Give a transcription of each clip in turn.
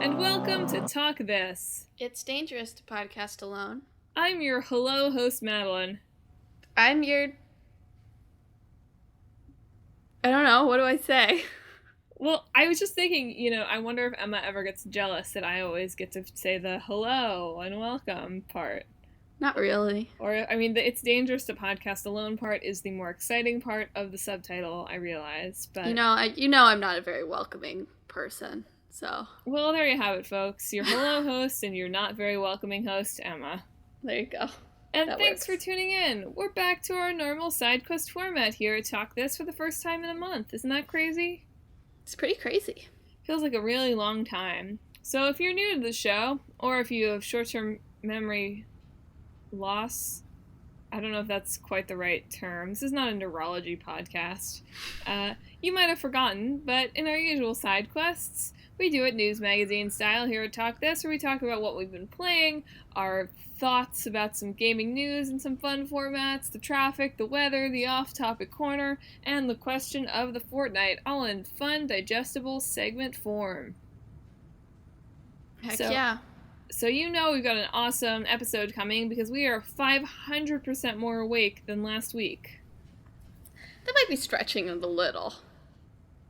and welcome to Talk This. It's dangerous to podcast alone. I'm your hello host, Madelyn. I'm your... I don't know, what do I say? Well, I was just thinking, I wonder if Emma ever gets jealous that I always get to say the hello and welcome part. Not really. Or, the it's dangerous to podcast alone part is the more exciting part of the subtitle, I realize, but... You know I'm not a very welcoming person, so... Well, there you have it, folks. Your hello host and your not very welcoming host, Emma. There you go. And thanks for tuning in. We're back to our normal side quest format here at Talk This for the first time in a month. Isn't that crazy? It's pretty crazy. Feels like a really long time. So if you're new to the show, or if you have short-term memory loss, I don't know if that's quite the right term. This is not a neurology podcast. You might have forgotten, but in our usual side quests, we do it news magazine style here at Talk This, where we talk about what we've been playing, our thoughts about some gaming news and some fun formats, the traffic, the weather, the off-topic corner, and the question of the fortnight, all in fun, digestible segment form. Heck yeah. So we've got an awesome episode coming because we are 500% more awake than last week. That might be stretching it a little.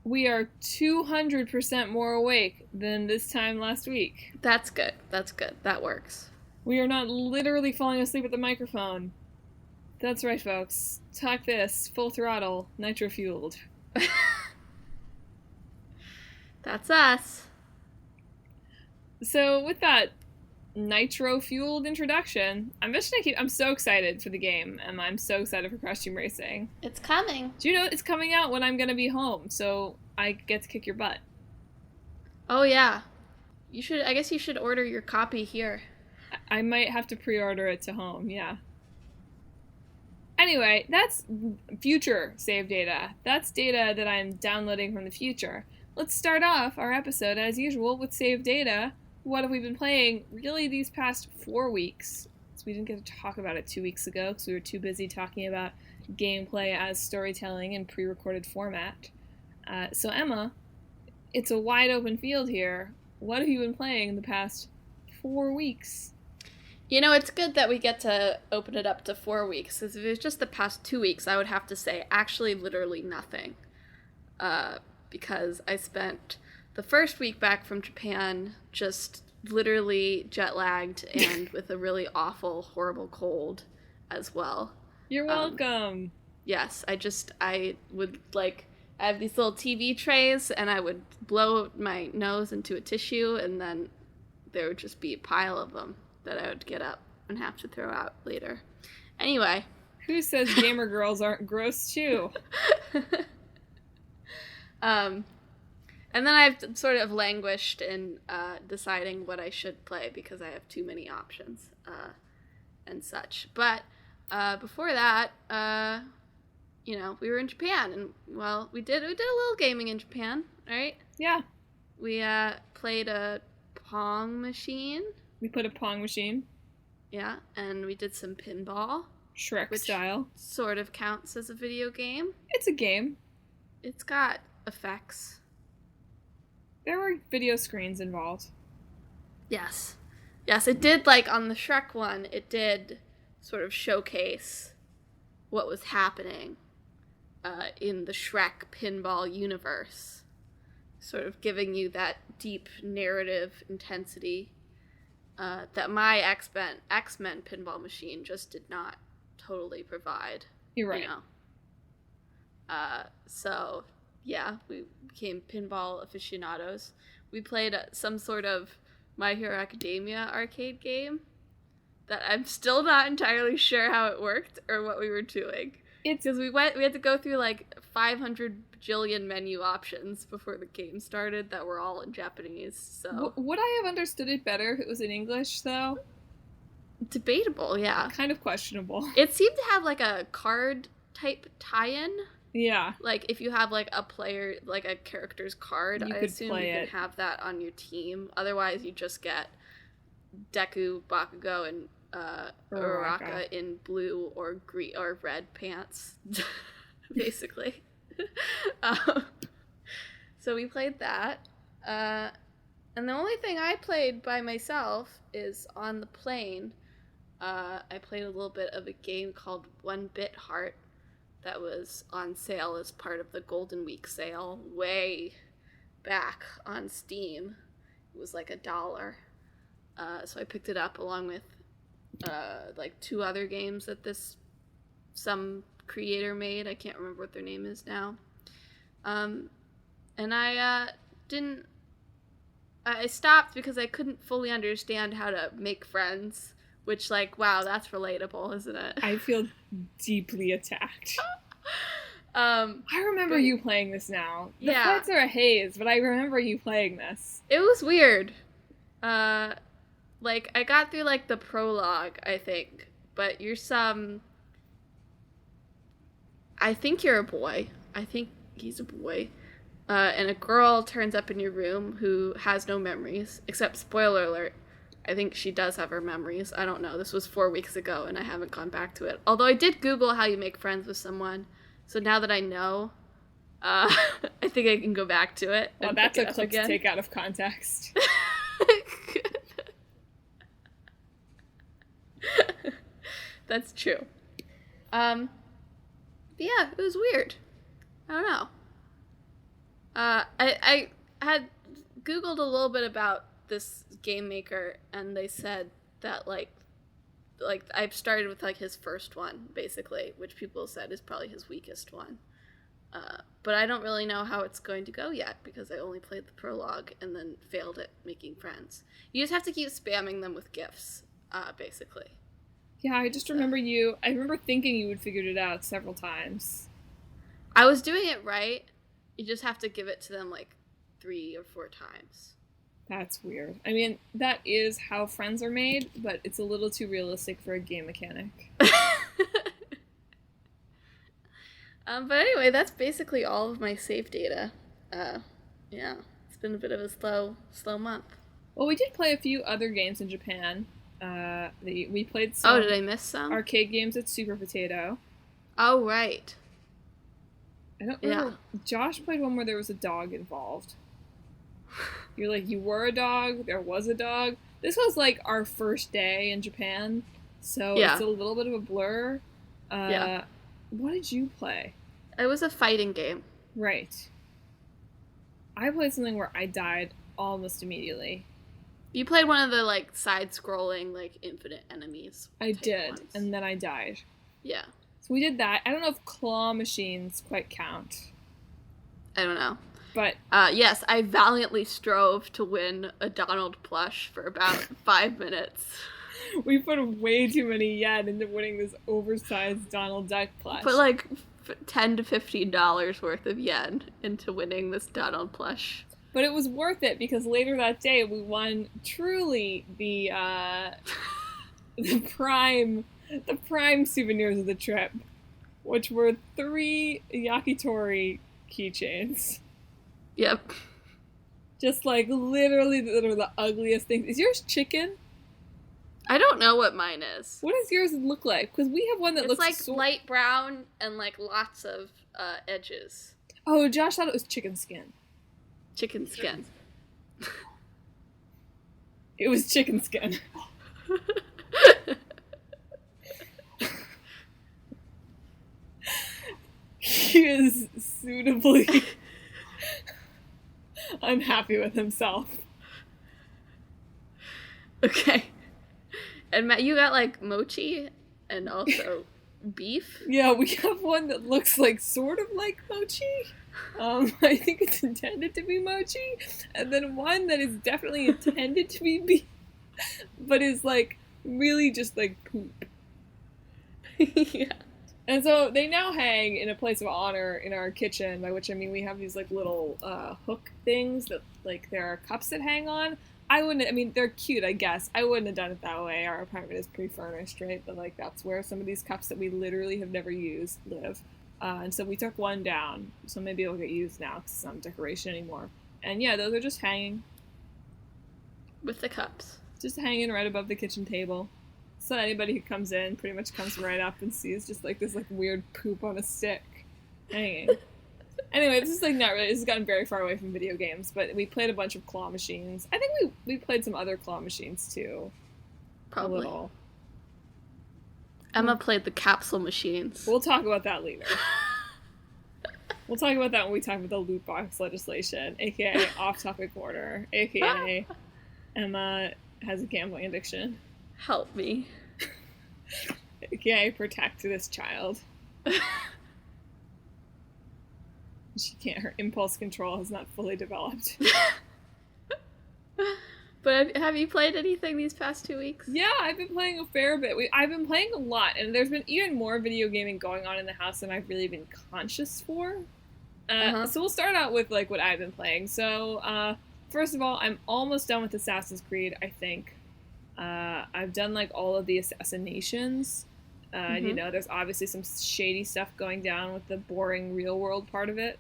We are 200% more awake than this time last week. That's good. That works. We are not literally falling asleep at the microphone. That's right, folks. Talk This, full throttle, nitro-fueled. That's us. So with that nitro-fueled introduction, I'm so excited for the game, and I'm so excited for Crash Team Racing. It's coming. Do you know it's coming out when I'm going to be home, so I get to kick your butt. Oh yeah. I guess you should order your copy here. I might have to pre-order it to home, yeah. Anyway, that's future save data. That's data that I'm downloading from the future. Let's start off our episode, as usual, with save data. What have we been playing really these past 4 weeks? So we didn't get to talk about it 2 weeks ago because we were too busy talking about gameplay as storytelling in pre-recorded format. So Emma, it's a wide open field here. What have you been playing in the past 4 weeks? It's good that we get to open it up to 4 weeks, because if it was just the past 2 weeks, I would have to say actually literally nothing. Because I spent the first week back from Japan just literally jet-lagged and with a really awful, horrible cold as well. You're welcome. Yes, I have these little TV trays, and I would blow my nose into a tissue, and then there would just be a pile of them that I would get up and have to throw out later. Anyway. Who says gamer girls aren't gross too? And then I've sort of languished in deciding what I should play because I have too many options and such. But before that, we were in Japan, and we did a little gaming in Japan, right? Yeah. We played a Pong machine. We put a Pong machine. Yeah, and we did some pinball. Shrek style. Sort of counts as a video game. It's a game. It's got effects. There were video screens involved. Yes. Yes, it did, on the Shrek one, it did sort of showcase what was happening in the Shrek pinball universe. Sort of giving you that deep narrative intensity that my X-Men pinball machine just did not totally provide. You're right. So, yeah, we became pinball aficionados. We played some sort of My Hero Academia arcade game that I'm still not entirely sure how it worked or what we were doing. Because we had to go through 500 bajillion menu options before the game started that were all in Japanese. So would I have understood it better if it was in English, though? Debatable, yeah. Kind of questionable. It seemed to have a card type tie-in. Yeah. If you have a player, a character's card, I assume you can have that on your team. Otherwise, you just get Deku, Bakugo, and Uraraka in blue or green or red pants, basically. So we played that. And the only thing I played by myself is on the plane. I played a little bit of a game called 1-Bit Heart that was on sale as part of the Golden Week sale way back on Steam. It was like $1. So I picked it up along with like 2 other games that some creator made. I can't remember what their name is now. And I stopped because I couldn't fully understand how to make friends, which, like, wow, that's relatable, isn't it? I feel deeply attacked. I remember you playing this now. The Yeah. parts are a haze, but I remember you playing this. It was weird. Like, I got through, like, the prologue, I think, but I think you're a boy. I think he's a boy. And a girl turns up in your room who has no memories, except, spoiler alert, I think she does have her memories. I don't know. This was 4 weeks ago, and I haven't gone back to it. Although I did Google how you make friends with someone, so now that I know, I think I can go back to it. Well, that's a clip to take out of context. That's true. But yeah, it was weird. I don't know. I had Googled a little bit about this game maker, and they said that like I've started with like his first one, basically, which people said is probably his weakest one. But I don't really know how it's going to go yet because I only played the prologue and then failed at making friends. You just have to keep spamming them with gifts, basically. Yeah, I just remember I remember thinking you had figured it out several times. I was doing it right. You just have to give it to them like 3 or 4 times. That's weird. I mean, that is how friends are made, but it's a little too realistic for a game mechanic. But anyway, that's basically all of my save data. Yeah, it's been a bit of a slow month. Well, we did play a few other games in Japan. We played some did I miss some? arcade games at Super Potato. Oh, right. I don't remember. Yeah. Josh played one where there was a dog involved. You're like, you were a dog, there was a dog. This was like our first day in Japan, so It's a little bit of a blur. What did you play? It was a fighting game. Right. I played something where I died almost immediately. You played one of the like side-scrolling like infinite enemies. I did, and then I died. Yeah. So we did that. I don't know if claw machines quite count. I don't know. But yes, I valiantly strove to win a Donald plush for about 5 minutes. We put way too many yen into winning this oversized Donald Duck plush. Put like $10 to $15 worth of yen into winning this Donald plush. But it was worth it because later that day we won truly the prime souvenirs of the trip, which were 3 yakitori keychains. Yep. Just like literally the ugliest things. Is yours chicken? I don't know what mine is. What does yours look like? Because we have one that looks like light brown and like lots of edges. Oh, Josh thought it was chicken skin. Chicken skin. It was chicken skin. He is suitably unhappy with himself. Okay. And Matt, you got like mochi and also beef? Yeah, we have one that looks like sort of like mochi. I think it's intended to be mochi. And then one that is definitely intended to be beef, but is like really just like poop. Yeah. And so they now hang in a place of honor in our kitchen, by which I mean we have these like little hook things that like there are cups that hang on. They're cute, I guess. I wouldn't have done it that way. Our apartment is pre-furnished, right? But like that's where some of these cups that we literally have never used live. And so we took one down, so maybe it'll get used now because it's not decoration anymore. And yeah, those are just hanging. With the cups. Just hanging right above the kitchen table. So anybody who comes in pretty much comes right up and sees just like this like weird poop on a stick hanging. Anyway, this is like not really. This has gotten very far away from video games, but we played a bunch of claw machines. I think we played some other claw machines too. Probably. A little. Emma played the capsule machines. We'll talk about that later. We'll talk about that when we talk about the loot box legislation, aka off-topic order, aka Emma has a gambling addiction. Help me. aka protect this child. She can't. Her impulse control has not fully developed. But have you played anything these past 2 weeks? Yeah, I've been playing a fair bit. I've been playing a lot, and there's been even more video gaming going on in the house than I've really been conscious for. So we'll start out with like what I've been playing. So first of all, I'm almost done with Assassin's Creed, I think. I've done like all of the assassinations. You know, there's obviously some shady stuff going down with the boring real world part of it,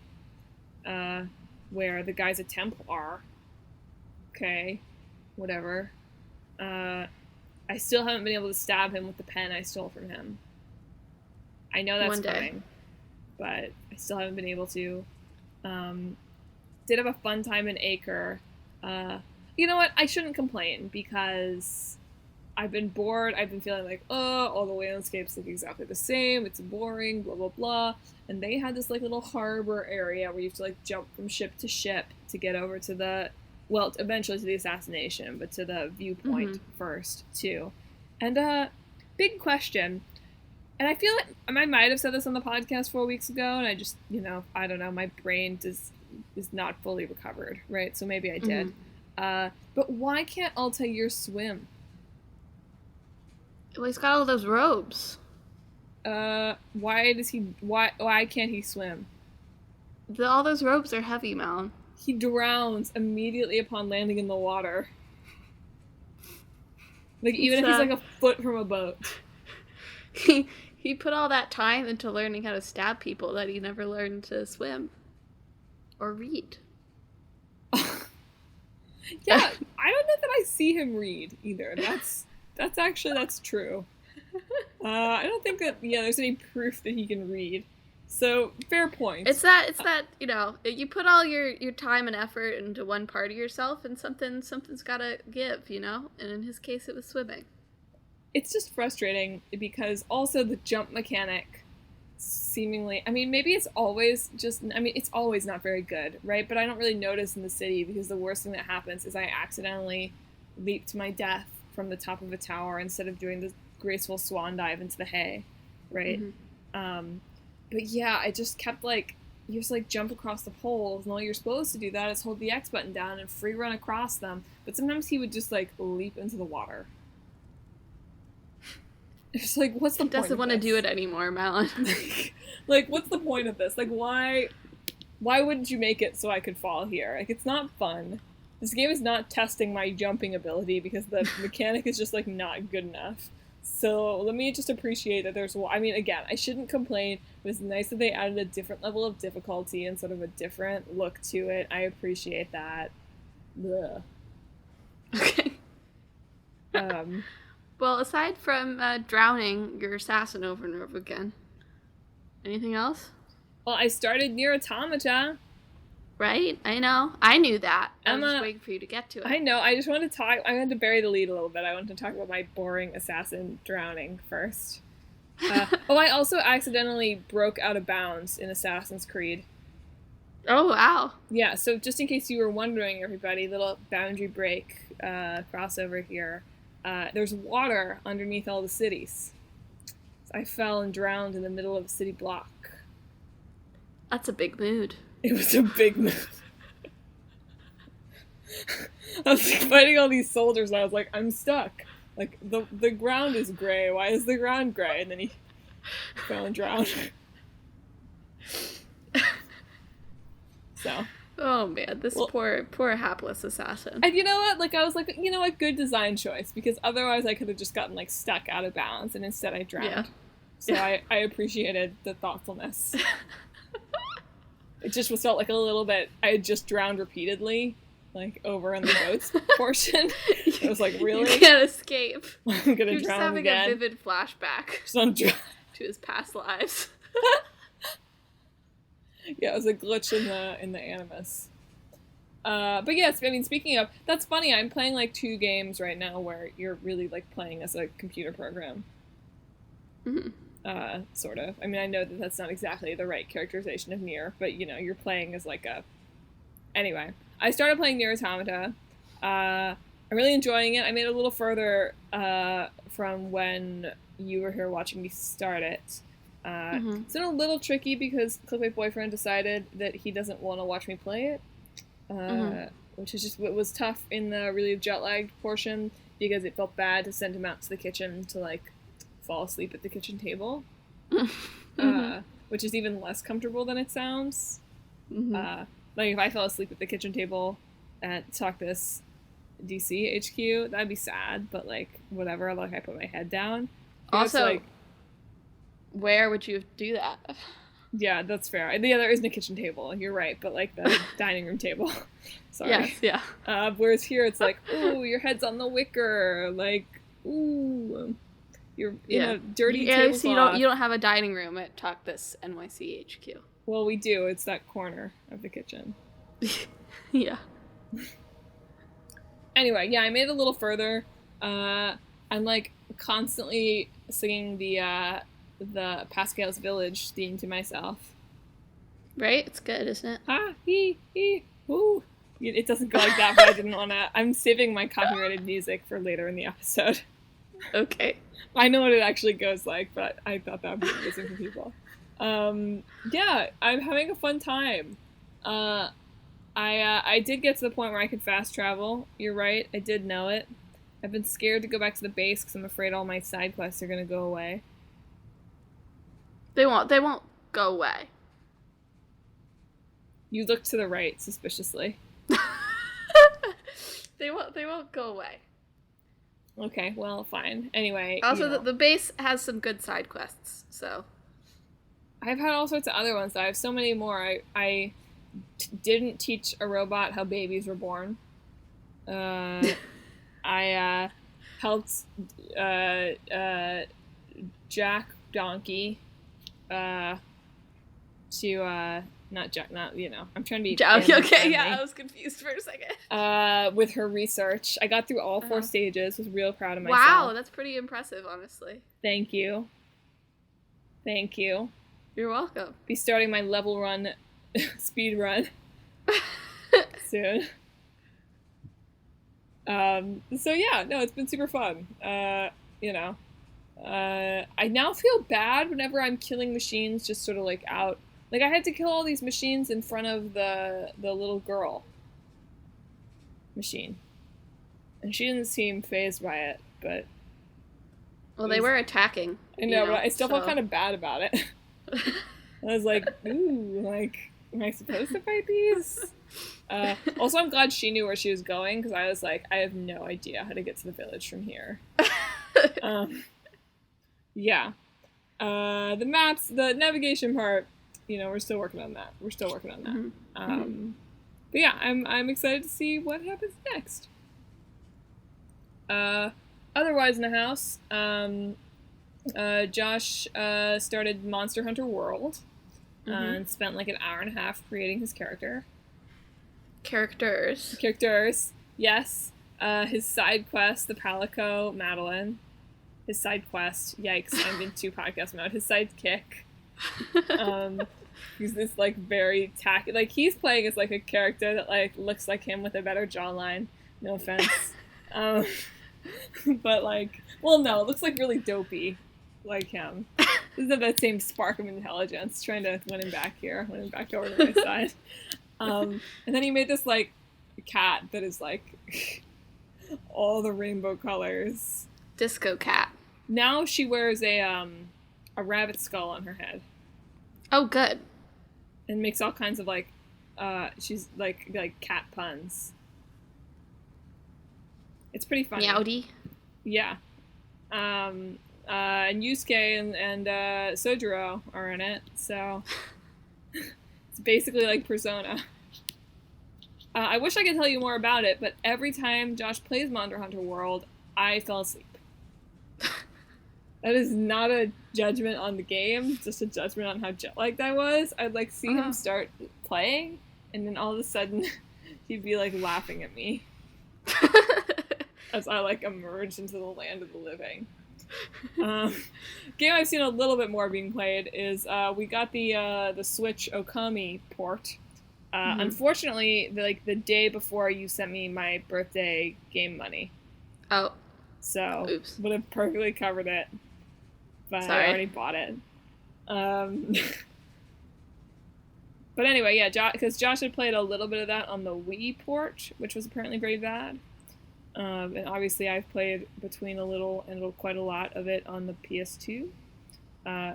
where the guy's a Templar. Okay, whatever. I still haven't been able to stab him with the pen I stole from him. I know that's fine, but I still haven't been able to. Did have a fun time in Acre. You know what? I shouldn't complain because I've been bored. I've been feeling like, oh, all the landscapes look exactly the same. It's boring, blah, blah, blah. And they had this like little harbor area where you have to like jump from ship to ship to get over to the, well, eventually to the assassination, but to the viewpoint first too. And big question. And I feel like I might have said this on the podcast 4 weeks ago, and I just, you know, I don't know, my brain is not fully recovered, right? So maybe I did. But why can't Altair swim? Well, he's got all those robes. Why can't he swim? All those robes are heavy, Mal. He drowns immediately upon landing in the water. Like, even if he's like a foot from a boat. He put all that time into learning how to stab people that he never learned to swim. Or read. Yeah, I don't know that I see him read either. That's true. I don't think that there's any proof that he can read. So fair point. It's that you know, you put all your time and effort into one part of yourself, and something's gotta give, you know. And in his case, it was swimming. It's just frustrating because also the jump mechanic seemingly, I mean, maybe it's always it's always not very good, right? But I don't really notice in the city because the worst thing that happens is I accidentally leap to my death from the top of a tower instead of doing the graceful swan dive into the hay, right? But yeah, I just kept like, you just like jump across the poles, and all you're supposed to do that is hold the X button down and free run across them. But sometimes he would just like leap into the water. It's like, what's the point? He doesn't want to do it anymore, Madelyn. Like, what's the point of this? Like, why wouldn't you make it so I could fall here? Like, it's not fun. This game is not testing my jumping ability because the mechanic is just like not good enough. So let me just appreciate that there's, I mean, again, I shouldn't complain, but it's nice that they added a different level of difficulty and sort of a different look to it. I appreciate that. Ugh. Okay. Well, aside from drowning your assassin over and over again, anything else? Well, I started Nier Automata. Right? I know. I knew that. I was Emma, just waiting for you to get to it. I know. I just wanted to talk. I wanted to bury the lead a little bit. I wanted to talk about my boring assassin drowning first. I also accidentally broke out of bounds in Assassin's Creed. Oh, wow. Yeah, so just in case you were wondering, everybody, little boundary break crossover here. There's water underneath all the cities. So I fell and drowned in the middle of a city block. That's a big mood. It was a big move. I was fighting all these soldiers and I was like, I'm stuck. Like, the ground is gray. Why is the ground gray? And then he fell and drowned. So. Oh man, this poor hapless assassin. And you know what? Like, I was like, you know what? Good design choice. Because otherwise I could have just gotten, like, stuck out of bounds. And instead I drowned. Yeah. So I appreciated the thoughtfulness. It just felt like a little bit, I had just drowned repeatedly, like, over in the boats portion. I was like, really? You can't escape. I'm gonna You're drown just having again. a vivid flashback So I'm to his past lives. Yeah, it was a glitch in the animus. But yes, I mean, speaking of, that's funny. I'm playing like 2 games right now where you're really like playing as a computer program. Mm-hmm. Sort of. I mean, I know that that's not exactly the right characterization of Nier, but you know, you're playing as like a. Anyway, I started playing Nier Automata. I'm really enjoying it. I made it a little further from when you were here watching me start it. It's been a little tricky because Clickbait Boyfriend decided that he doesn't want to watch me play it. Which is just what was tough in the really jet lagged portion because it felt bad to send him out to the kitchen to like fall asleep at the kitchen table, which is even less comfortable than it sounds. Like if I fell asleep at the kitchen table at Talk This DC HQ, that'd be sad, but like whatever, like I put my head down. Also, like, where would you do that? Yeah, that's fair. Yeah, there isn't a kitchen table. You're right, but like the dining room table. Sorry. Yes, yeah. Whereas here it's like, ooh, your head's on the wicker. Like, ooh, you're in a dirty tablecloth. So you don't have a dining room at Talk This NYC HQ. Well, we do. It's that corner of the kitchen. Yeah. Anyway, yeah, I made it a little further. I'm like constantly singing the Pascal's Village theme to myself. Right? It's good, isn't it? Ah, hee, woo. It doesn't go like that, but I didn't want to. I'm saving my copyrighted music for later in the episode. Okay. I know what it actually goes like, but I thought that would be amazing for people. Yeah, I'm having a fun time. I did get to the point where I could fast travel. You're right, I did know it. I've been scared to go back to the base because I'm afraid all my side quests are going to go away. They won't go away. You look to the right suspiciously. They won't go away. Okay, well, fine. Anyway. Also, the base has some good side quests, so. I've had all sorts of other ones. I have so many more. I didn't teach a robot how babies were born. I helped Jack Donkey to not Jack, not, you know, I'm trying to be okay, yeah, I was confused for a second. With her research. I got through all 4 stages, was real proud of myself. Wow, that's pretty impressive, honestly. Thank you. You're welcome. Be starting my level run, speed run soon. So yeah, no, it's been super fun. You know, I now feel bad whenever I'm killing machines just sort of like out. Like I had to kill all these machines in front of the little girl machine. And she didn't seem fazed by it, but... Well, they were attacking. I know, but I still felt kind of bad about it. I was like, ooh, like, am I supposed to fight these? Also, I'm glad she knew where she was going, because I was like, I have no idea how to get to the village from here. Yeah. The maps, the navigation part, you know, we're still working on that. Mm-hmm. But yeah, I'm excited to see what happens next. Otherwise in the house, Josh started Monster Hunter World and spent like an hour and a half creating his character. Characters, yes. His side quest, the Palico Madelyn. His side quest, yikes, I'm in 2 podcast mode. His sidekick. He's this like very like he's playing as like a character that like looks like him with a better jawline. No offense. But like, well, no, it looks like really dopey, like him. Doesn't have that same spark of intelligence. Trying to win him back over to my side. And then he made this like cat that is like all the rainbow colors. Disco cat. Now she wears a rabbit skull on her head. Oh, good. And makes all kinds of like, she's like cat puns. It's pretty funny. Meowdy. Yeah. And Yusuke and Sojiro are in it, so it's basically like Persona. I wish I could tell you more about it, but every time Josh plays Monster Hunter World, I fell asleep. That is not a judgment on the game, just a judgment on how jet-lagged I was. I'd like see him start playing, and then all of a sudden, he'd be like laughing at me as I like emerge into the land of the living. Game I've seen a little bit more being played is we got the Switch Okami port. Unfortunately, the day before you sent me my birthday game money. Oh. So Oops. would have perfectly covered it, but Sorry. I already bought it. But anyway, yeah, because Josh had played a little bit of that on the Wii port, which was apparently very bad. And obviously I've played between a little and quite a lot of it on the PS2.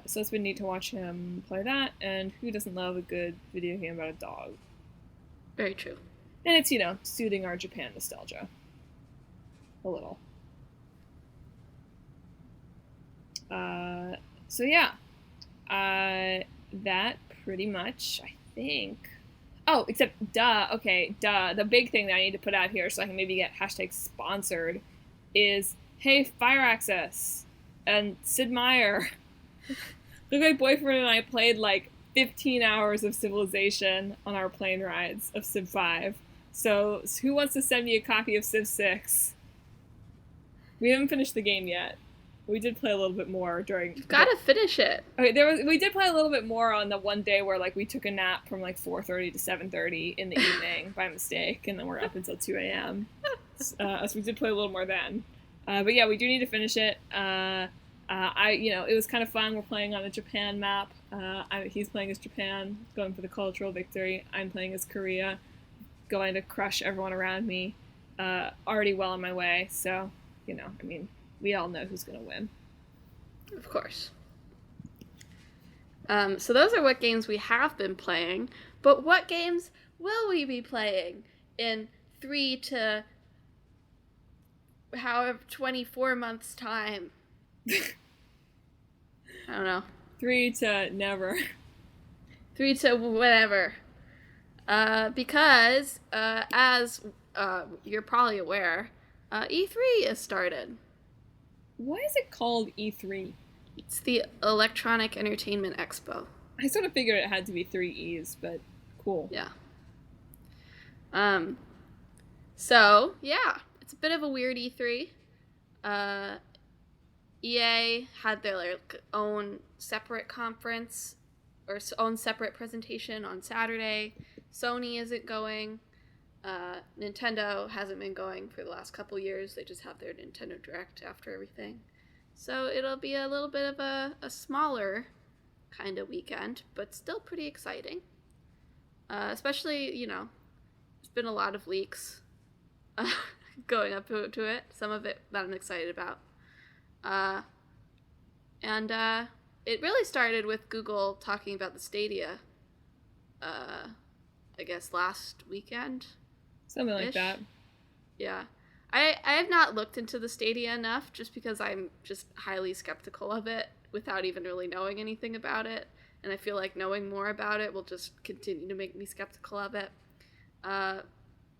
So it's been neat to watch him play that, and who doesn't love a good video game about a dog? Very true. And it's, soothing our Japan nostalgia. A little. So yeah. That pretty much, I think. Oh, except, the big thing that I need to put out here so I can maybe get hashtag sponsored is, hey, Fire Access and Sid Meier. My boyfriend and I played like 15 hours of Civilization on our plane rides of Civ 5. So who wants to send me a copy of Civ 6? We haven't finished the game yet. We did play a little bit more during. You've got to finish it. Okay, we did play a little bit more on the one day where like we took a nap from like 4:30 to 7:30 in the evening by mistake, and then we're up until 2 a.m. So we did play a little more then. But yeah, we do need to finish it. It was kind of fun. We're playing on a Japan map. He's playing as Japan, going for the cultural victory. I'm playing as Korea, going to crush everyone around me. Already well on my way, so we all know who's going to win. Of course. So those are what games we have been playing, but what games will we be playing in 3 to however 24 months time? I don't know. 3 to never. 3 to whatever. Because, as you're probably aware, E3 is started. Why is it called E3? It's the Electronic Entertainment Expo. I sort of figured it had to be 3 E's, but cool. Yeah. So, yeah, it's a bit of a weird E3. EA had their own separate conference or own separate presentation on Saturday. Sony isn't going. Nintendo hasn't been going for the last couple years. They just have their Nintendo Direct after everything. So it'll be a little bit of a smaller kind of weekend, but still pretty exciting. Especially, there's been a lot of leaks going up to it. Some of it that I'm excited about. And it really started with Google talking about the Stadia, I guess last weekend. Something like that. Yeah. I have not looked into the Stadia enough just because I'm just highly skeptical of it without even really knowing anything about it. And I feel like knowing more about it will just continue to make me skeptical of it. But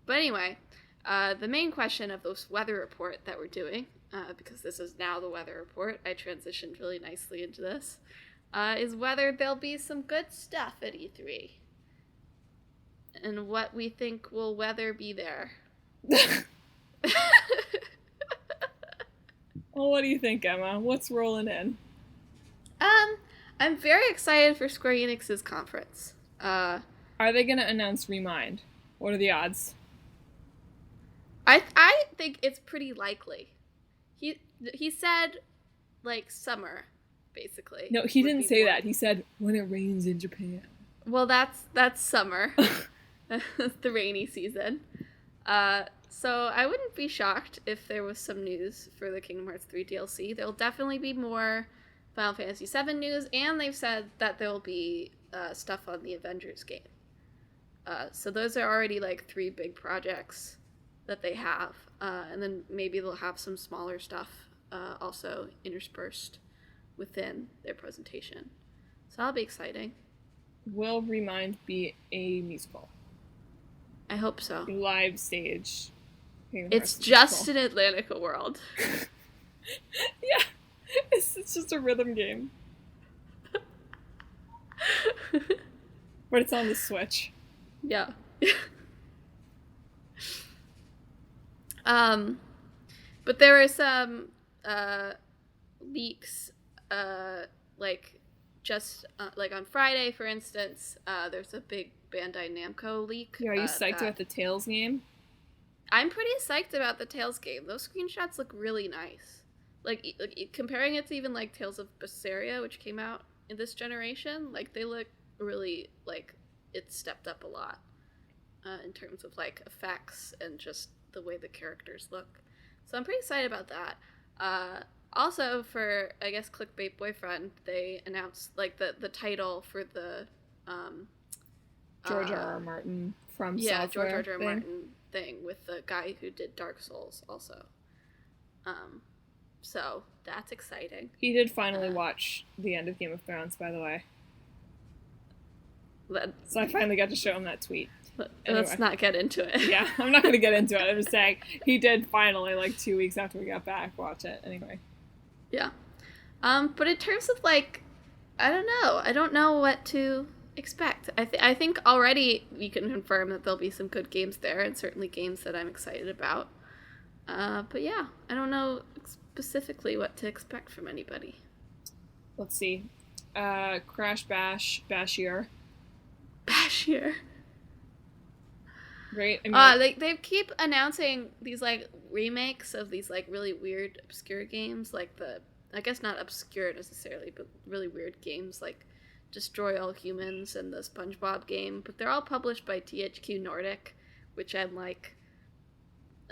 anyway, the main question of this weather report that we're doing, because this is now the weather report, I transitioned really nicely into this, is whether there'll be some good stuff at E3. And what we think will weather be there. Well, what do you think, Emma? What's rolling in? I'm very excited for Square Enix's conference. Are they going to announce Remind? What are the odds? I think it's pretty likely. He said, like, summer, basically. No, he didn't say that. He said, when it rains in Japan. Well, that's summer. The rainy season. So I wouldn't be shocked if there was some news for the Kingdom Hearts 3 DLC. There'll definitely be more Final Fantasy VII news, and they've said that there'll be stuff on the Avengers game. So those are already like 3 big projects that they have. And then maybe they'll have some smaller stuff also interspersed within their presentation. So that'll be exciting. Will Remind be a musical? I hope so. A live stage. It's just an Atlantica world. Yeah. It's just a rhythm game. But it's on the Switch. Yeah. But there were some leaks, like just like on Friday, for instance. There's a big Bandai Namco leak. Yeah, are you psyched about the Tales game? I'm pretty psyched about the Tales game. Those screenshots look really nice. Like comparing it to even like Tales of Berseria, which came out in this generation, like they look really like it's stepped up a lot in terms of like effects and just the way the characters look. So I'm pretty excited about that. Also, for I guess Clickbait Boyfriend, they announced like the title for the George R. R. Martin from yeah, Software George R. R. thing. Martin thing with the guy who did Dark Souls also. So that's exciting. He did finally watch the end of Game of Thrones, by the way. So I finally got to show him that tweet. Let's not get into it. Yeah, I'm not going to get into it. I'm just saying he did finally, like 2 weeks after we got back, watch it. Anyway. Yeah. But in terms of like, I don't know. I don't know what to expect. I think already we can confirm that there'll be some good games there, and certainly games that I'm excited about. But yeah, I don't know specifically what to expect from anybody. Let's see. Crash Bash, Bashier. Bashier. Right? I mean, they keep announcing these like remakes of these like really weird, obscure games, like I guess not obscure necessarily, but really weird games like Destroy All Humans and the SpongeBob game, but they're all published by THQ Nordic, which I'm like,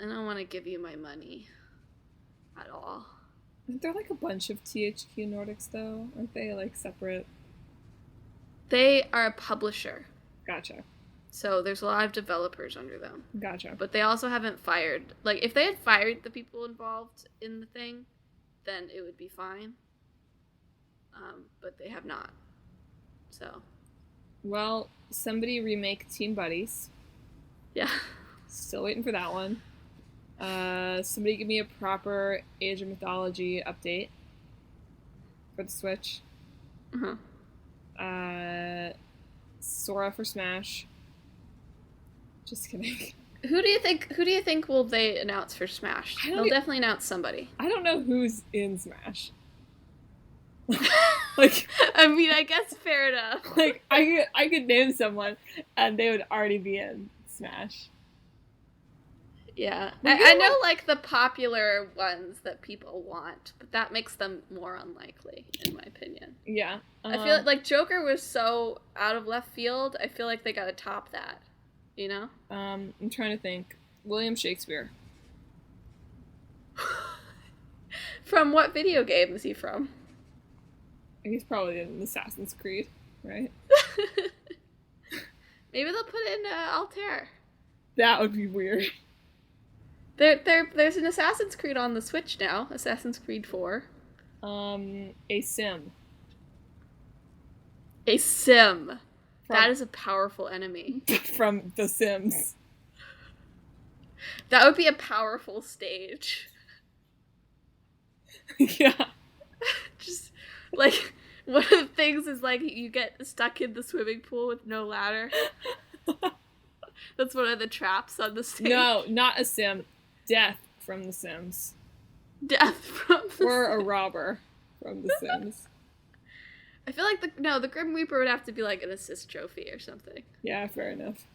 I don't want to give you my money at all. aren't there like a bunch of THQ Nordics though? Aren't they like separate? They are a publisher. Gotcha. So there's a lot of developers under them. Gotcha. But they also haven't fired. Like, if they had fired the people involved in the thing, then it would be fine. But they have not. So. Well, somebody remake Team Buddies. Yeah. Still waiting for that one. Somebody give me a proper Age of Mythology update for the Switch. Uh-huh. Sora for Smash. Just kidding. Who do you think will they announce for Smash? They'll definitely announce somebody. I don't know who's in Smash. Like, I mean, I guess fair enough. Like, I could name someone and they would already be in Smash. Yeah. I know, like, the popular ones that people want, but that makes them more unlikely, in my opinion. Yeah. I feel like Joker was so out of left field, I feel like they gotta top that. You know? I'm trying to think. William Shakespeare. From what video game is he from? He's probably in Assassin's Creed, right? Maybe they'll put in Altair. That would be weird. There's an Assassin's Creed on the Switch now. Assassin's Creed 4. A sim. A sim. That is a powerful enemy. From The Sims. That would be a powerful stage. Yeah. Just, like, one of the things is, like, you get stuck in the swimming pool with no ladder. That's one of the traps on the stage. No, not a sim. Death from The Sims. Death from the Or a Sims. robber from The Sims. I feel like the Grim Reaper would have to be like an assist trophy or something. Yeah, fair enough.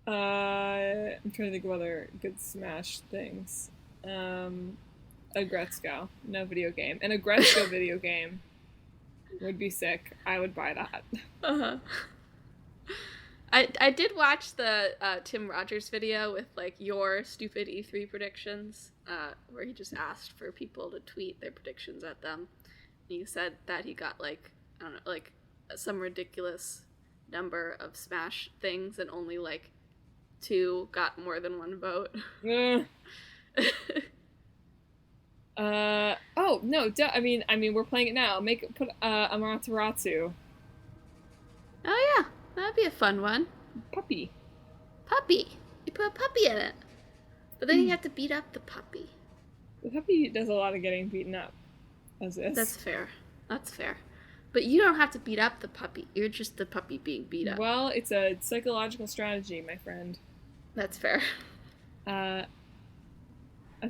I'm trying to think of other good Smash things. A Gretzko. No video game. And a Gretzko video game would be sick. I would buy that. Uh-huh. I did watch the Tim Rogers video with like your stupid E3 predictions, where he just asked for people to tweet their predictions at them. And he said that he got like, I don't know, like some ridiculous number of Smash things and only like 2 got more than 1 vote. Oh no! I mean, we're playing it now. Put Amaterasu. Oh yeah, that'd be a fun one. Puppy. You put a puppy in it, but then you have to beat up the puppy. The puppy does a lot of getting beaten up. as this. That's fair. That's fair. But you don't have to beat up the puppy. You're just the puppy being beat up. Well, it's a psychological strategy, my friend. That's fair. I'm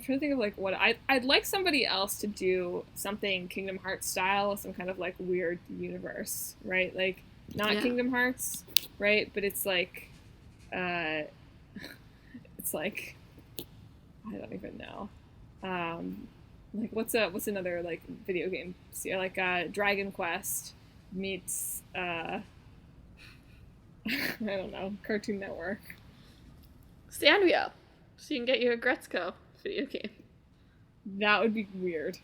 trying to think of like what I'd like somebody else to do something Kingdom Hearts style, some kind of like weird universe, right? Like not Kingdom Hearts, right? But it's like it's like I don't even know. Like what's another like video game? See, like Dragon Quest meets I don't know, Cartoon Network. Sanrio. So you can get your Gretzko video game. That would be weird.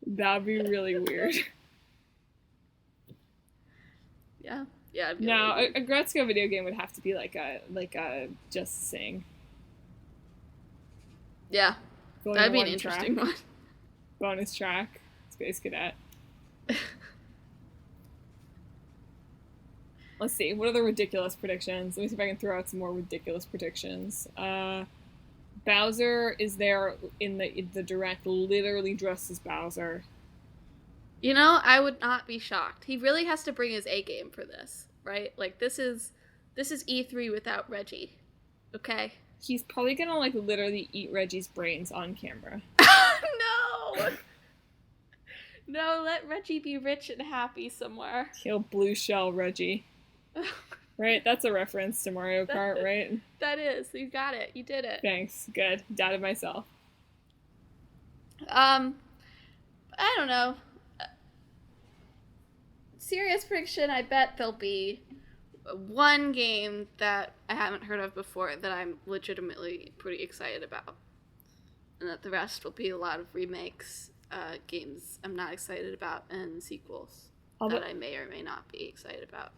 That would be really weird. Yeah. Yeah. No, a Gretzko video game would have to be like a Just Sing. Yeah. Going That'd be an interesting one. Bonus track. Space Cadet. Let's see. What are the ridiculous predictions? Let me see if I can throw out some more ridiculous predictions. Bowser is there in the direct, literally dressed as Bowser. You know, I would not be shocked. He really has to bring his A game for this, right? Like this is E3 without Reggie. Okay? He's probably gonna like literally eat Reggie's brains on camera. No! No, let Reggie be rich and happy somewhere. He'll blue shell Reggie. Right? That's a reference to Mario Kart, right? That is. You got it. You did it. Thanks. Good. Doubted myself. I don't know. Serious prediction, I bet there'll be one game that I haven't heard of before that I'm legitimately pretty excited about. And that the rest will be a lot of remakes, games I'm not excited about, and sequels that I may or may not be excited about.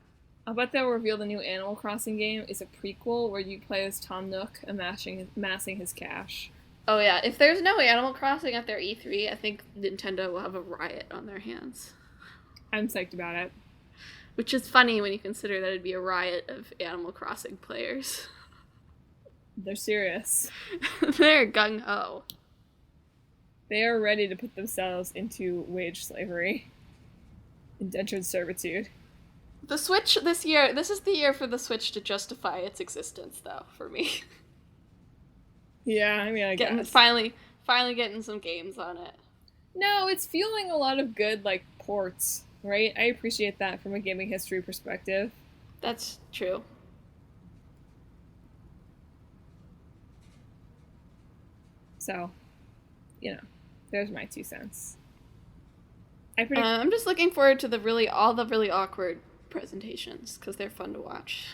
I'll bet they'll reveal the new Animal Crossing game is a prequel where you play as Tom Nook amassing his cash. Oh yeah, if there's no Animal Crossing at their E3, I think Nintendo will have a riot on their hands. I'm psyched about it. Which is funny when you consider that it'd be a riot of Animal Crossing players. They're serious. They're gung-ho. They are ready to put themselves into wage slavery. Indentured servitude. The Switch this year, this is the year for the Switch to justify its existence, though, for me. Yeah, I mean, I guess. Finally getting some games on it. No, it's fueling a lot of good, like, ports, right? I appreciate that from a gaming history perspective. That's true. So, you know, there's my 2 cents. I'm just looking forward to all the really awkward presentations, because they're fun to watch.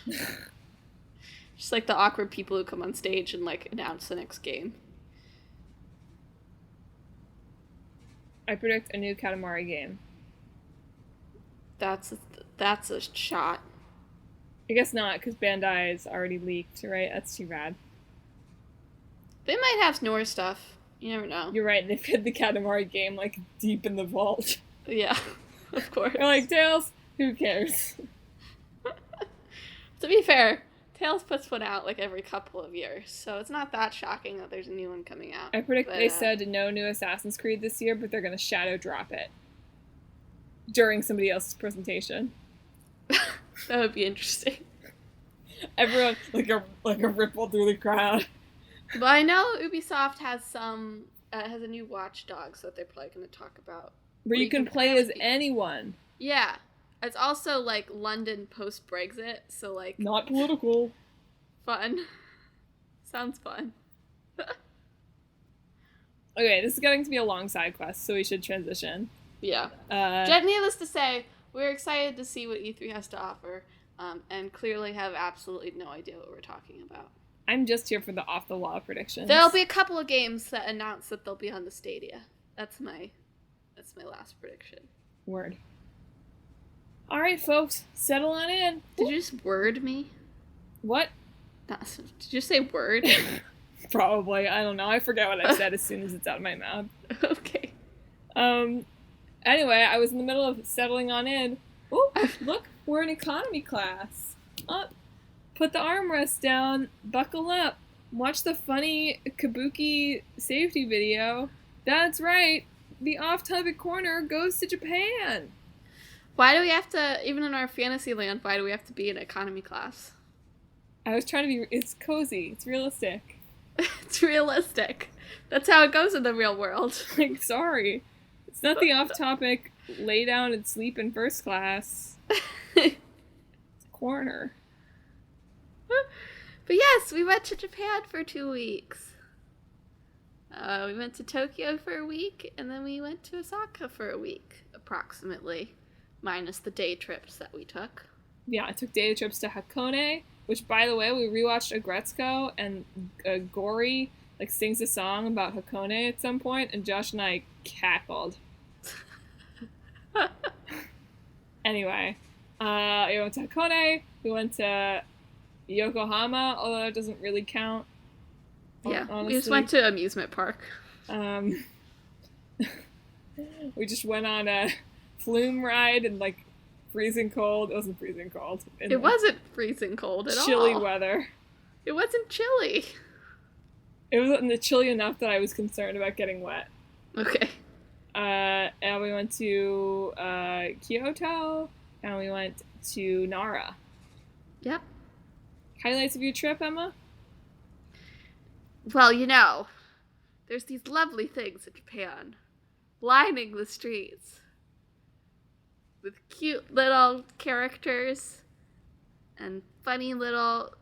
Just like the awkward people who come on stage and like announce the next game. I predict a new Katamari game. That's a shot. I guess not, because Bandai is already leaked, right? That's too bad. They might have more stuff. You never know. You're right, they've hid the Katamari game, like, deep in the vault. Yeah, of course. They're like, Tails, who cares? To be fair, Tails puts one out, like, every couple of years, so it's not that shocking that there's a new one coming out. I predict they said no new Assassin's Creed this year, but they're gonna shadow drop it during somebody else's presentation. That would be interesting. Everyone, like a ripple through the crowd. But I know Ubisoft has has a new Watch Dogs that they're probably going to talk about. Where you can play as anyone. Yeah. It's also, like, London post-Brexit, so, like... Not political. Fun. Sounds fun. Okay, this is getting to be a long side quest, so we should transition. Yeah. Needless to say, we're excited to see what E3 has to offer, and clearly have absolutely no idea what we're talking about. I'm just here for the off-the-wall predictions. There'll be a couple of games that announce that they'll be on the Stadia. That's my last prediction. Word. All right, folks, settle on in. Did you just word me? What? Did you say word? Probably. I don't know. I forget what I said as soon as it's out of my mouth. Okay. Anyway, I was in the middle of settling on in. Oh, look, we're in economy class. Put the armrest down, buckle up, watch the funny Kabuki safety video. That's right. The off-topic corner goes to Japan. Why do we have to, even in our fantasy land, why do we have to be in economy class? I was trying to be, it's cozy, it's realistic. It's realistic. That's how it goes in the real world. Like, sorry. It's not the off-topic, lay down and sleep in first class. It's a corner. But yes, we went to Japan for 2 weeks. We went to Tokyo for a week, and then we went to Osaka for a week, approximately, minus the day trips that we took. Yeah, I took day trips to Hakone, which, by the way, we rewatched Agretzko, and Gory like sings a song about Hakone at some point, and Josh and I cackled. Anyway, we went to Hakone, we went to Yokohama, although it doesn't really count. Yeah, honestly. we just went to amusement park. We just went on a flume ride in like freezing cold. It wasn't freezing cold. It wasn't freezing cold at all. Chilly weather. It wasn't chilly. It wasn't chilly enough that I was concerned about getting wet. Okay. And we went to Kyoto, and we went to Nara. Yep. Highlights of your trip, Emma? Well, there's these lovely things in Japan, lining the streets with cute little characters and funny little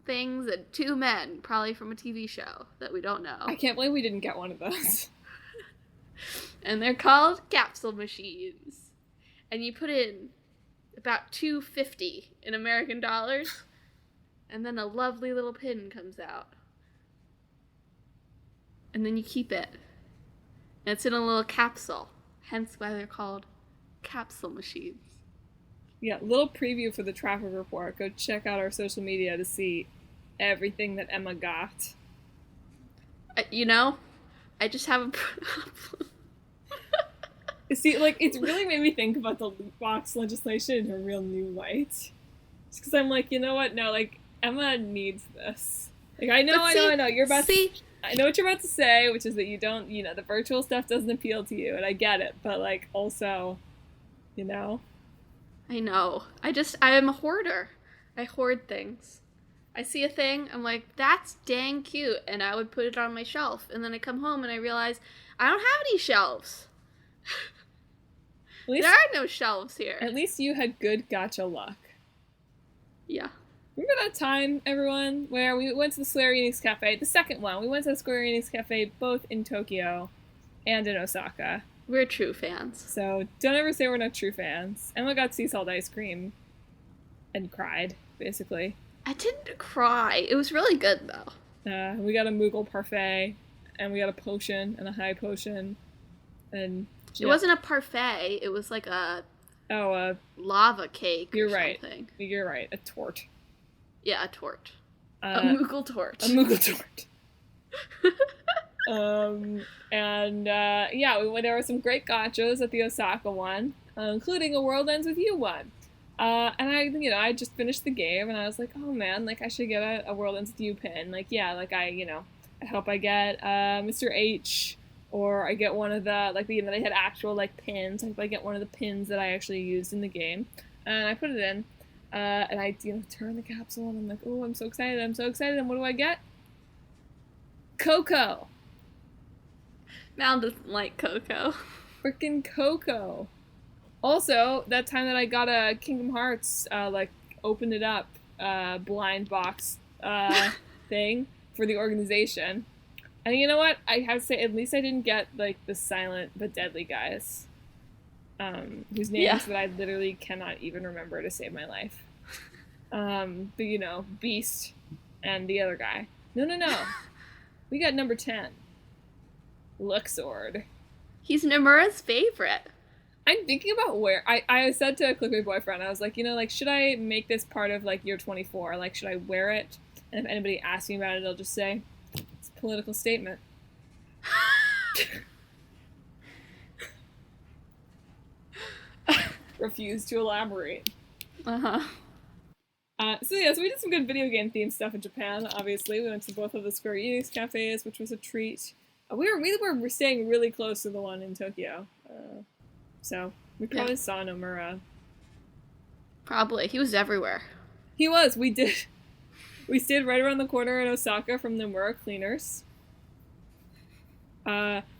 things and 2 men, probably from a TV show that we don't know. I can't believe we didn't get one of those. And they're called capsule machines. And you put in about $2.50 in American dollars, and then a lovely little pin comes out. And then you keep it. And it's in a little capsule. Hence why they're called capsule machines. Yeah, little preview for the traffic report. Go check out our social media to see everything that Emma got. I just have a problem. See, like, it's really made me think about the loot box legislation in a real new light. Just because I'm like, you know what? No, like, Emma needs this. Like, I know. You're about to... I know what you're about to say, which is that you don't, the virtual stuff doesn't appeal to you, and I get it. But, like, also, I know. I am a hoarder. I hoard things. I see a thing, I'm like, that's dang cute, and I would put it on my shelf. And then I come home and I realize I don't have any shelves. There are no shelves here. At least you had good gacha luck. Yeah. Remember that time, everyone, where we went to the Square Enix Cafe? The second one. We went to the Square Enix Cafe both in Tokyo and in Osaka. We're true fans. So don't ever say we're not true fans. Emma got sea salt ice cream and cried, basically. I didn't cry. It was really good, though. We got a Moogle parfait, and we got a potion and a high potion. And it wasn't a parfait. It was like a lava cake. You're or right. Something. You're right. A tort. Yeah, a tort. A Moogle tort. A Moogle tort. There were some great gachas at the Osaka one, including a World Ends With You one. And I just finished the game, and I was like, oh man, like I should get a World Ends With You pin. Like, yeah, like I hope I get Mr. H, or I get one of the, they had actual like pins. I hope I get one of the pins that I actually used in the game, and I put it in. And I, turn the capsule, and I'm like, oh, I'm so excited, and what do I get? Coco! Mal doesn't like Coco. Frickin' Coco! Also, that time that I got a Kingdom Hearts, opened it up, blind box, thing for the organization. And you know what? I have to say, at least I didn't get, the silent but deadly guys. Whose names that I literally cannot even remember to save my life. But Beast and the other guy. No. We got number 10. Luxord. He's Nomura's favorite. I'm thinking about where... I said to a Clickbait boyfriend, I was like, should I make this part of, year 24? Like, should I wear it? And if anybody asks me about it, I'll just say, it's a political statement. Refuse to elaborate. So we did some good video game themed stuff in Japan, obviously. We went to both of the Square Enix cafes, which was a treat. We were staying really close to the one in Tokyo, so we probably saw Nomura. Probably. He was everywhere. He was. We did. We stayed right around the corner in Osaka from Nomura Cleaners.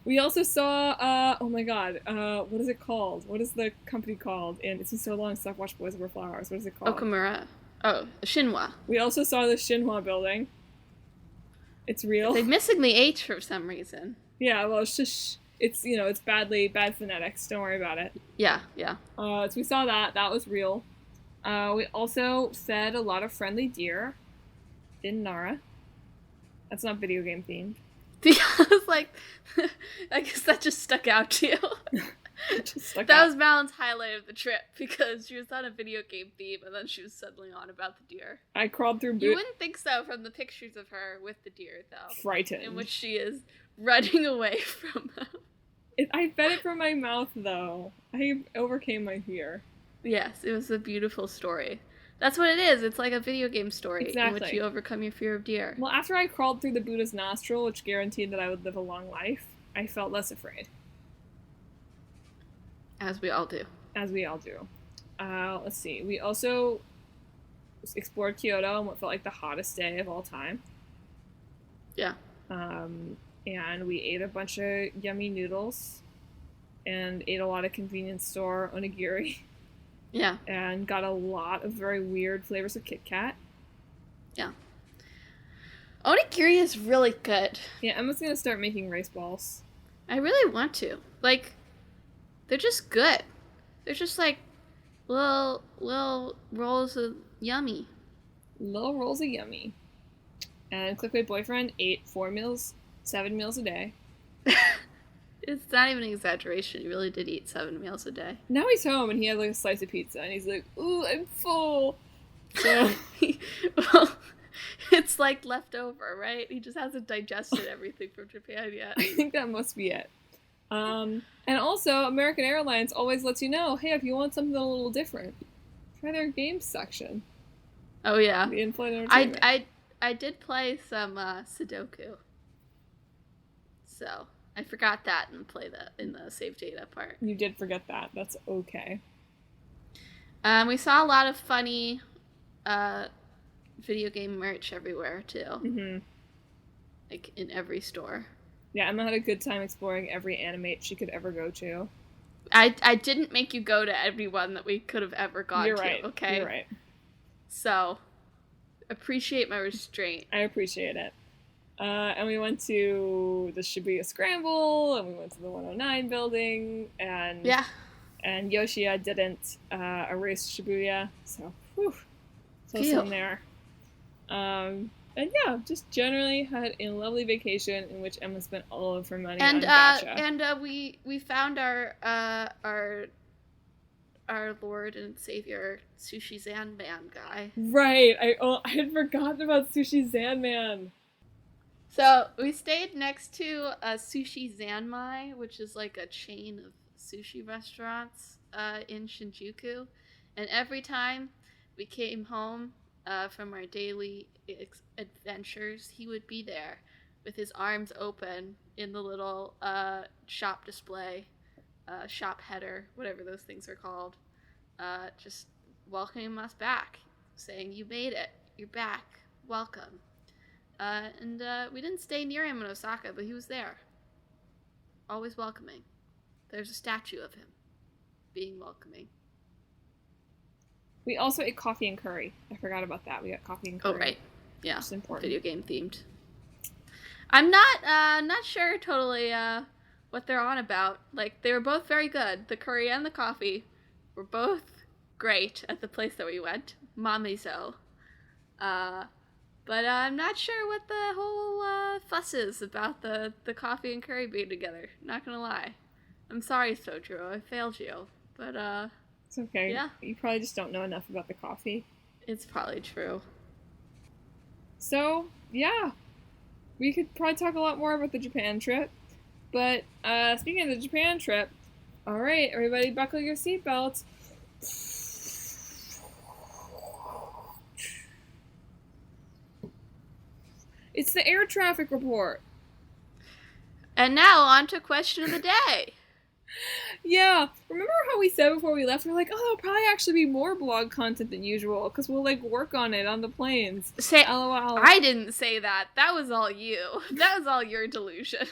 We also saw, oh my god, what is it called? What is the company called? And it's been so long since I've watched Boys Over Flowers. What is it called? Okamura. Oh, Shinhwa. We also saw the Shinhwa building. It's real. They're missing the H for some reason. Yeah, well, it's just, it's, it's bad phonetics. Don't worry about it. Yeah. So we saw that. That was real. We also fed a lot of friendly deer in Nara. That's not video game themed. I was like, I guess that just stuck out to you. That was Madelin's highlight of the trip, because she was on a video game theme and then she was suddenly on about the deer. I crawled through You wouldn't think so from the pictures of her with the deer, though. Frightened. In which she is running away from them. I fed it from my mouth, though. I overcame my fear. Yes, it was a beautiful story. That's what it is. It's like a video game story exactly. in which you overcome your fear of deer. Well, after I crawled through the Buddha's nostril, which guaranteed that I would live a long life, I felt less afraid. As we all do. As we all do. Let's see. We also explored Kyoto on what felt like the hottest day of all time. Yeah. And we ate a bunch of yummy noodles and ate a lot of convenience store onigiri. Yeah. And got a lot of very weird flavors of Kit Kat. Yeah. Onigiri is really good. Yeah, Emma's gonna start making rice balls. I really want to. Like, they're just good. They're just like little rolls of yummy. Little rolls of yummy. And Clickbait Boyfriend ate 7 meals a day. It's not even an exaggeration. He really did eat 7 meals a day. Now he's home and he has like a slice of pizza and he's like, ooh, I'm full. So well, it's like leftover, right? He just hasn't digested everything from Japan yet. I think that must be it. And also, American Airlines always lets you know, hey, if you want something a little different, try their games section. Oh yeah. The in-flight entertainment. I did play some Sudoku. So I forgot that and play that in the save data part. You did forget that. That's okay. We saw a lot of funny video game merch everywhere too. Mm-hmm. Like in every store. Yeah, Emma had a good time exploring every animate she could ever go to. I didn't make you go to every one that we could have ever gone You're to, right. okay? You're right. So, appreciate my restraint. I appreciate it. And we went to the Shibuya Scramble, and we went to the 109 building, and yeah. And Yoshia didn't erase Shibuya, so whew, so some there. And yeah, just generally had a lovely vacation in which Emma spent all of her money on gacha. And we found our Lord and Savior Sushi Zan Man guy. Right, I had forgotten about Sushi Zan Man. So we stayed next to Sushi Zanmai, which is like a chain of sushi restaurants in Shinjuku, and every time we came home from our daily adventures, he would be there with his arms open in the little shop display, shop header, whatever those things are called, just welcoming us back, saying, "You made it, you're back, welcome." And we didn't stay near him in Osaka, but he was there, always welcoming. There's a statue of him being welcoming. We also ate coffee and curry. I forgot about that. We got coffee and curry. Oh, right. Yeah. It's important. Video game themed. I'm not sure totally what they're on about. Like, they were both very good. The curry and the coffee were both great at the place that we went. Mamizo. But I'm not sure what the whole fuss is about the coffee and curry being together. Not gonna lie. I'm sorry, Sojiro. I failed you. But, it's okay. Yeah. You probably just don't know enough about the coffee. It's probably true. So, yeah. We could probably talk a lot more about the Japan trip. But, speaking of the Japan trip, alright, everybody buckle your seatbelts. It's the air traffic report. And now on to question of the day. Yeah, remember how we said before we left, we're like, oh, there'll probably actually be more blog content than usual, because we'll, like, work on it on the planes. LOL. I didn't say that. That was all you. That was all your delusion.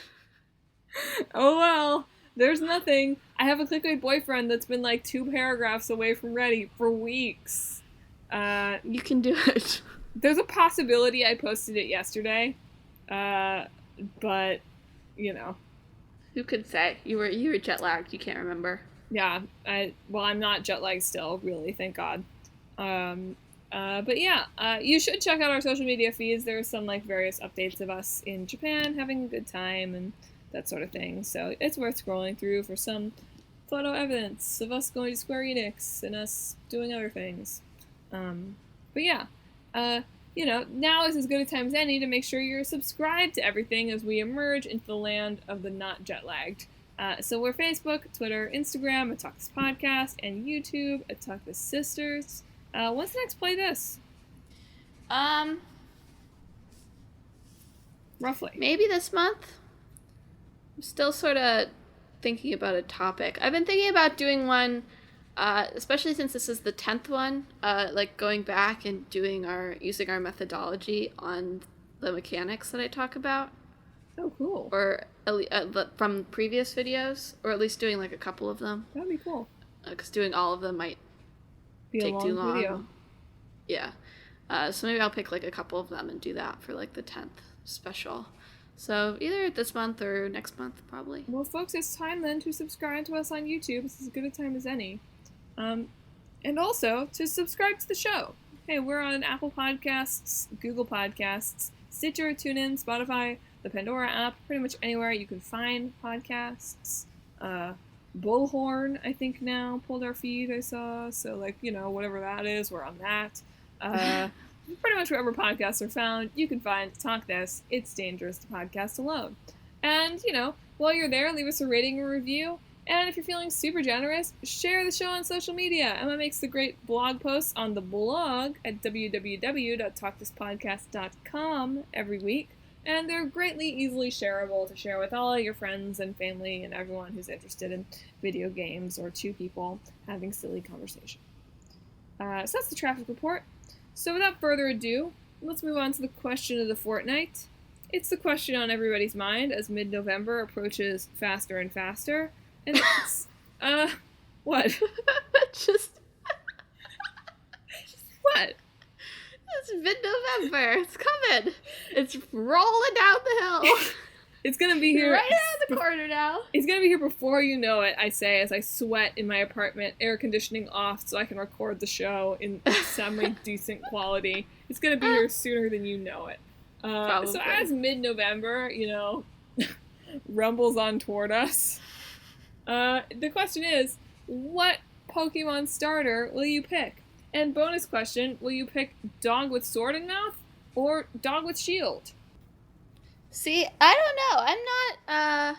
Oh well, there's nothing. I have a clickbait boyfriend that's been, like, 2 paragraphs away from ready for weeks. You can do it. There's a possibility I posted it yesterday, but, you know. Who could say? You were jet lagged. You can't remember. Yeah, I'm not jet lagged still, really, thank God. But yeah, you should check out our social media feeds. There's some, like, various updates of us in Japan having a good time and that sort of thing. So it's worth scrolling through for some photo evidence of us going to Square Enix and us doing other things. But yeah, you know, now is as good a time as any to make sure you're subscribed to everything as we emerge into the land of the not jet-lagged. So we're Facebook, Twitter, Instagram at Talk This Podcast, and YouTube at Talk This Sisters. When's the next Play This? Roughly. Maybe this month? I'm still sort of thinking about a topic. I've been thinking about doing one, especially since this is the 10th one, like going back and using our methodology on the mechanics that I talk about. Oh, cool. Or from previous videos, or at least doing like a couple of them. That'd be cool. Because doing all of them might take too long. Video. Yeah. So maybe I'll pick like a couple of them and do that for like the 10th special. So either this month or next month, probably. Well, folks, it's time then to subscribe to us on YouTube. This is as good a time as any. And also to subscribe to the show. Hey, we're on Apple Podcasts, Google Podcasts, Stitcher, TuneIn, Spotify, the Pandora app, pretty much anywhere you can find podcasts. Bullhorn, I think now, pulled our feed, I saw. So, like, you know, whatever that is, we're on that. Pretty much wherever podcasts are found, you can find Talk This. It's dangerous to podcast alone. And, you know, while you're there, leave us a rating or review. And if you're feeling super generous, share the show on social media. Emma makes the great blog posts on the blog at www.talkthispodcast.com every week. And they're greatly easily shareable to share with all your friends and family and everyone who's interested in video games or 2 people having silly conversation. So that's the traffic report. So without further ado, let's move on to the question of the fortnight. It's the question on everybody's mind as mid-November approaches faster and faster. And it's, what? Just what? It's mid-November. It's coming. It's rolling down the hill. It's gonna be here. Right around the corner now. It's gonna be here before you know it, I say, as I sweat in my apartment, air conditioning off so I can record the show in semi-decent quality. It's gonna be here sooner than you know it. So as mid-November, you know, rumbles on toward us, the question is, what Pokemon starter will you pick? And bonus question, will you pick dog with sword in mouth or dog with shield? See, I don't know. I'm not,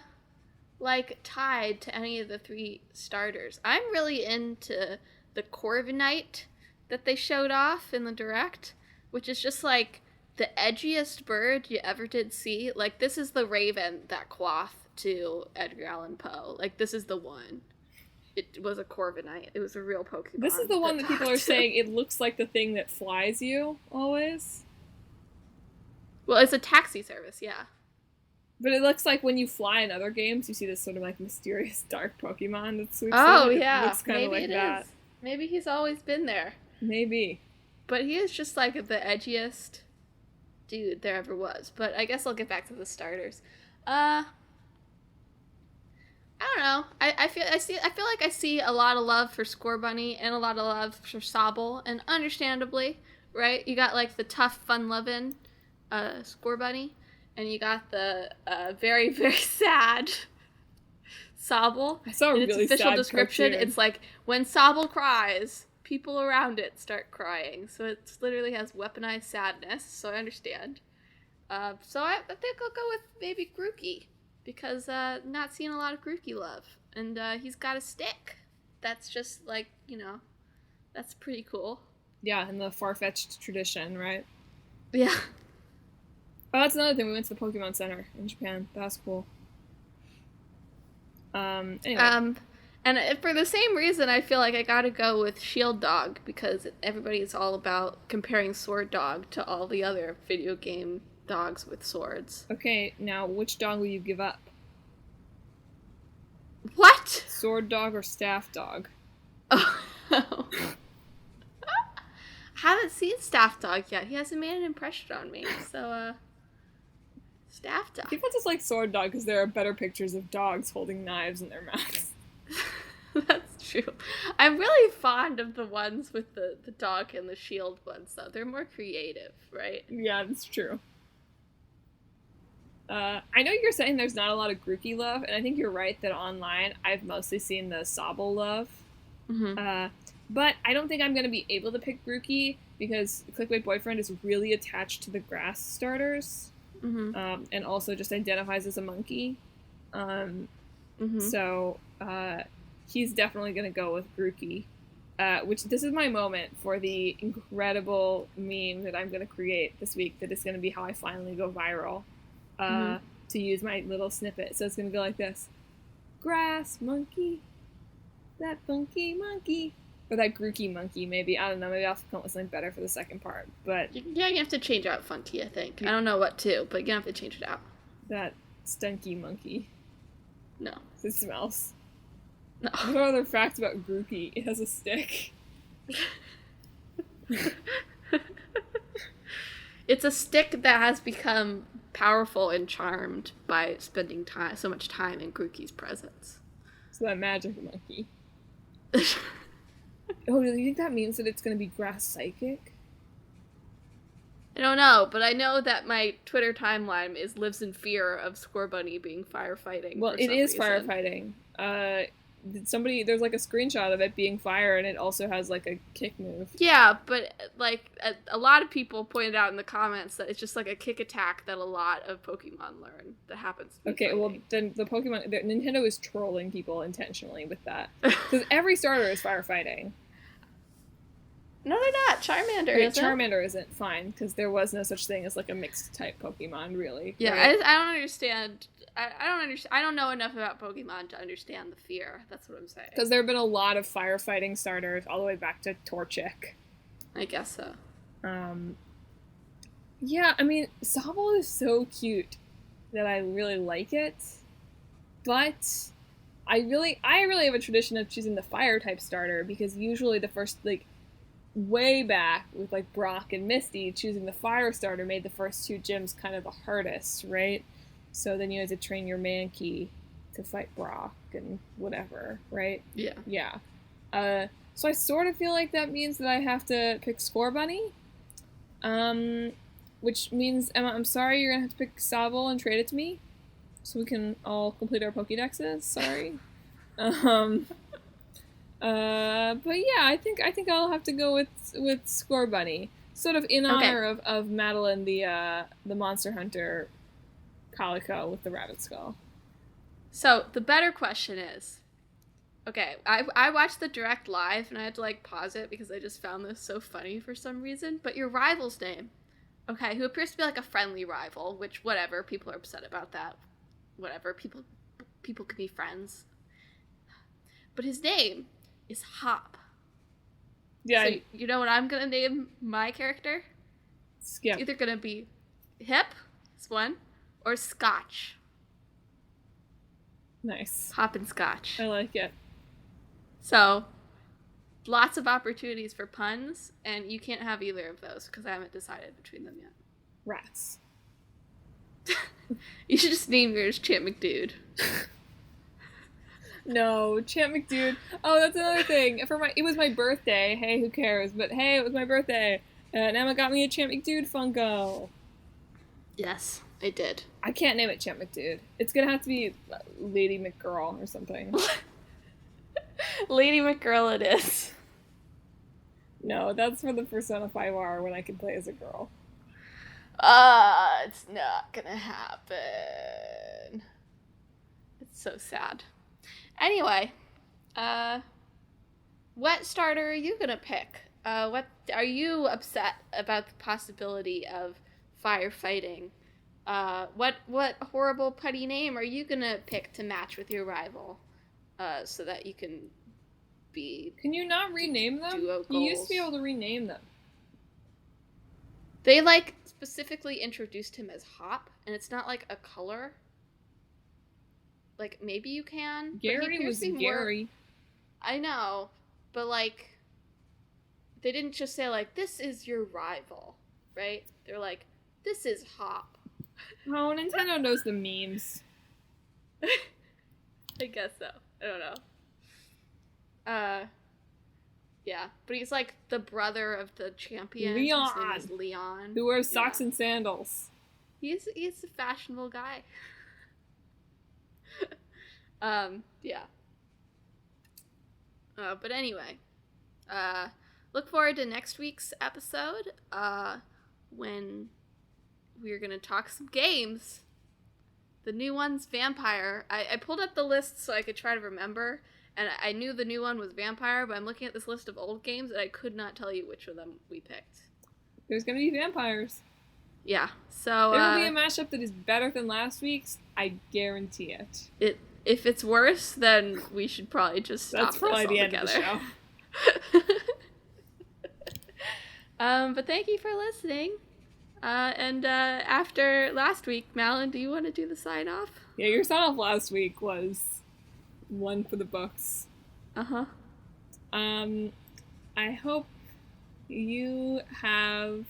like, tied to any of the 3 starters. I'm really into the Corviknight that they showed off in the Direct, which is just, like, the edgiest bird you ever did see. Like, this is the raven that quaffed to Edgar Allan Poe. Like, this is the one. It was a Corviknight. It was a real Pokemon. This is the one that people are saying it looks like the thing that flies you, always. Well, it's a taxi service, yeah. But it looks like when you fly in other games, you see this sort of, like, mysterious dark Pokemon that swoops in. Yeah. It looks kind of like that. Maybe he's always been there. Maybe. But he is just, like, the edgiest dude there ever was. But I guess I'll get back to the starters. I don't know. I feel like I see a lot of love for Scorbunny and a lot of love for Sobble, and understandably, right? You got, like, the tough, fun-loving Scorbunny, and you got the very, very sad Sobble. I saw a in its really official sad description, cartoon. it's like, when Sobble cries, people around it start crying. So it literally has weaponized sadness, so I understand. So I think I'll go with maybe Grookey, because not seeing a lot of Grookey love. And he's got a stick. That's just, like, you know, that's pretty cool. Yeah, in the far-fetched tradition, right? Yeah. Oh, that's another thing. We went to the Pokemon Center in Japan. That was cool. Anyway. And for the same reason, I feel like I gotta go with Shield Dog, because everybody's all about comparing Sword Dog to all the other video game dogs with swords. Okay, now which dog will you give up? What? Sword dog or staff dog? Oh. Haven't seen Staff Dog yet. He hasn't made an impression on me, so, Staff Dog. People just like Sword dog because there are better pictures of dogs holding knives in their mouths. That's true. I'm really fond of the ones with the dog and the shield ones, though. They're more creative, right? Yeah, that's true. I know you're saying there's not a lot of Grookey love, and I think you're right that online I've mostly seen the Sobble love. Mm-hmm. But I don't think I'm going to be able to pick Grookey because Clickbait Boyfriend is really attached to the grass starters. Mm-hmm. And also just identifies as a monkey. So he's definitely going to go with Grookey. Which this is my moment for the incredible meme that I'm going to create this week that is going to be how I finally go viral. To use my little snippet. So it's going to go like this. Grass monkey. That funky monkey. Or that Grookey monkey, maybe. I don't know. Maybe I'll come up with something better for the second part. But yeah, you have to change out funky, I think. I don't know what to, but you have to change it out. That stunky monkey. No. It smells. No. What are other facts about Grookey? It has a stick. It's a stick that has become powerful and charmed by spending so much time in Grookey's presence. So that magic monkey. Oh, do you think that means that it's going to be grass psychic? I don't know, but I know that my Twitter timeline lives in fear of Scorbunny being firefighting. Well, it is firefighting. There's like a screenshot of it being fire, and it also has like a kick move. Yeah, but like a lot of people pointed out in the comments that it's just like a kick attack that a lot of Pokemon learn that happens. Okay, well then Nintendo is trolling people intentionally with that because every starter is firefighting. No, they're not. Charmander isn't. Charmander isn't fine because there was no such thing as like a mixed type Pokemon, really. Yeah, right? I don't understand. I don't understand. I don't know enough about Pokemon to understand the fear. That's what I'm saying. Because there have been a lot of firefighting starters all the way back to Torchic. I guess so. Yeah, I mean, Sobble is so cute that I really like it, but I really have a tradition of choosing the fire type starter because usually the first way back with like Brock and Misty, choosing the fire starter made the first two gyms kind of the hardest, right? So then you had to train your Mankey to fight Brock and whatever, right? Yeah. Yeah. So I sort of feel like that means that I have to pick Scorbunny. Which means, Emma, I'm sorry, you're gonna have to pick Sobble and trade it to me. So we can all complete our Pokédexes. Sorry. But yeah, I think I'll have to go with Scorbunny, sort of in honor of Madelyn, the Monster Hunter Calico with the rabbit skull. So the better question is, okay, I watched the direct live and I had to like pause it because I just found this so funny for some reason. But your rival's name, okay, who appears to be like a friendly rival, which whatever, people are upset about that. Whatever, people can be friends. But his name is Hop. Yeah. So you know what I'm gonna name my character? Skip. It's either gonna be Hip, is one, or Scotch. Nice. Hop and Scotch. I like it. So, lots of opportunities for puns, and you can't have either of those because I haven't decided between them yet. Rats. You should just name yours Champ McDude. No, Champ McDude. Oh, that's another thing. It was my birthday. Hey, who cares? But hey, it was my birthday, and Emma got me a Champ McDude Funko. Yes, I did. I can't name it Champ McDude. It's gonna have to be Lady McGirl or something. Lady McGirl it is. No, that's for the Persona 5R when I can play as a girl. It's not gonna happen. It's so sad. Anyway, what starter are you gonna pick? What are you upset about the possibility of firefighting What horrible putty name are you gonna pick to match with your rival, so that you can be? Can you not rename them? Duo You used to be goals. able to rename them. They like specifically introduced him as Hop, and it's not like a color. Like maybe you can. But he Gary appears was to be more- Gary. I know, but like they didn't just say like this is your rival, right? They're like this is Hop. Oh, Nintendo knows the memes. I guess so. I don't know. Yeah, but he's like the brother of the champion. Leon. His name is Leon. Who wears socks Yeah. and sandals. He's a fashionable guy. Yeah. But anyway, look forward to next week's episode, when we're gonna talk some games. The new one's Vampire. I pulled up the list so I could try to remember, and I knew the new one was Vampire, but I'm looking at this list of old games, and I could not tell you which of them we picked. There's gonna be vampires. Yeah, so There will be a mashup that is better than last week's. I guarantee it. If it's worse, then we should probably just stop. That's probably this the end of the altogether. show. But thank you for listening. And after last week, Madeline, do you want to do the sign off? Yeah, your sign off last week was one for the books. Uh-huh. I hope you have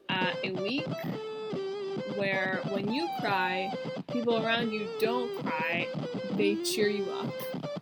a week where when you cry, people around you don't cry, they cheer you up.